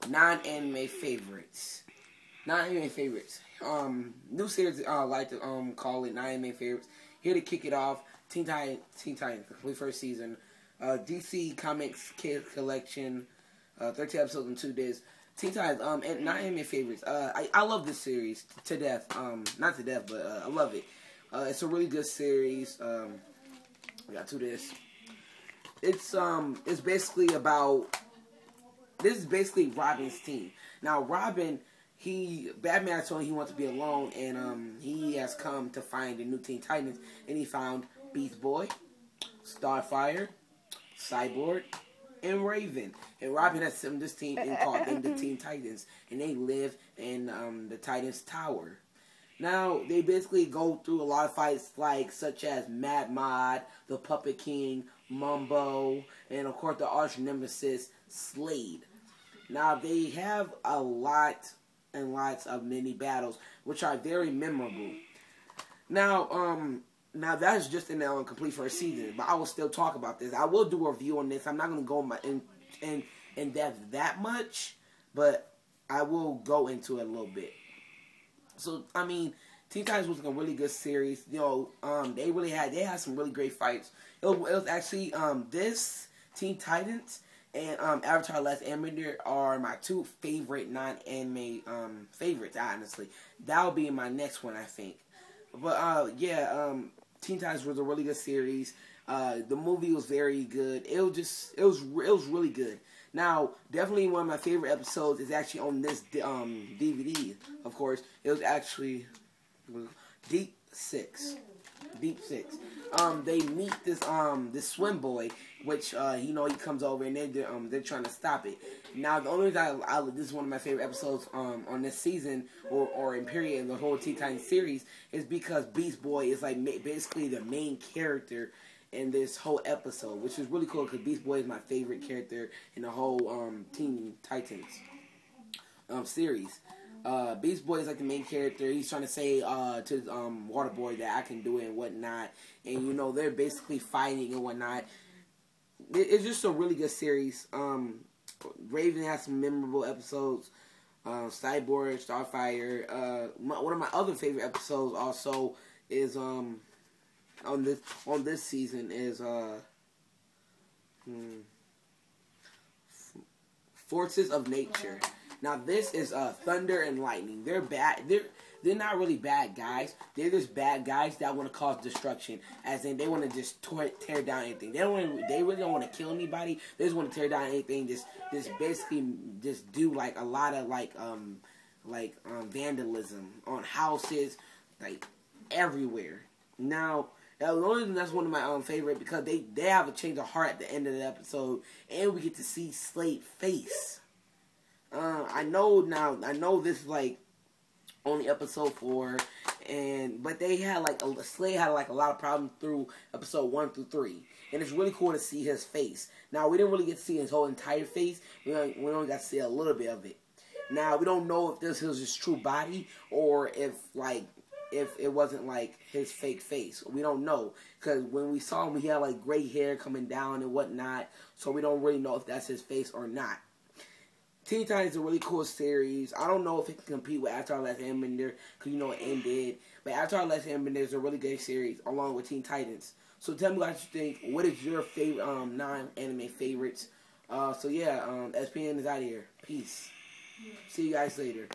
non-anime favorites. Non-anime favorites. New series I like to call it non-anime favorites. Here to kick it off, Teen Titans, complete first season. DC Comics Kids Collection, 13 episodes in 2 days. Teen Titans, and non-anime favorites. I love this series to death. Not to death, but I love it. It's a really good series. We got 2 days. It's basically about. This is basically Robin's team. Now Robin, Batman told him he wants to be alone, and he has come to find the new Teen Titans, and he found Beast Boy, Starfire, Cyborg, and Raven. And Robin has some this team and called them the Teen Titans, and they live in the Titans Tower. Now they basically go through a lot of fights, such as Mad Mod, the Puppet King, Mumbo, and of course the arch nemesis Slade. Now they have a lot and lots of mini battles, which are very memorable. Now that's just in the complete first season, but I will still talk about this. I will do a review on this. I'm not going to go in depth that much, but I will go into it a little bit. So I mean, Teen Titans was a really good series. You know, they had some really great fights. It was actually this Teen Titans and Avatar: Last Airbender are my 2 favorite non-anime favorites. Honestly, that'll be my next one, I think. But yeah, Teen Titans was a really good series. The movie was very good. It was really good. Now, definitely one of my favorite episodes is actually on this DVD. Of course, it was actually Deep Six. They meet this swim boy, which he comes over and they're trying to stop it. Now the only reason this is one of my favorite episodes on this season or in period in the whole Teen Titans series is because Beast Boy is basically the main character in this whole episode, which is really cool because Beast Boy is my favorite character in the whole Teen Titans series. Beast Boy is the main character. He's trying to say to Water Boy that I can do it and whatnot. And, they're basically fighting and whatnot. It's just a really good series. Raven has some memorable episodes. Cyborg, Starfire. One of my other favorite episodes also is on this season is Forces of Nature. Now this is Thunder and Lightning. They're bad. They're not really bad guys. They're just bad guys that want to cause destruction. As in, they want to just tear down anything. They really don't want to kill anybody. They just want to tear down anything. Just basically just do a lot of vandalism on houses, everywhere. Now, the only reason that's one of my favorite because they have a change of heart at the end of the episode, and we get to see Slade's face. I know this is only episode 4, but they had Slade had a lot of problems through episode 1 through 3, and it's really cool to see his face. Now we didn't really get to see his whole entire face. We only got to see a little bit of it. Now we don't know if this was his true body or if it wasn't his fake face. We don't know because when we saw him, he had gray hair coming down and whatnot. So we don't really know if that's his face or not. Teen Titans is a really cool series. I don't know if it can compete with Avatar: Last Airbender because it ended. But Avatar: Last Airbender is a really good series along with Teen Titans. So tell me what you think. What is your favorite non-anime favorites? So yeah, SPN is out of here. Peace. See you guys later.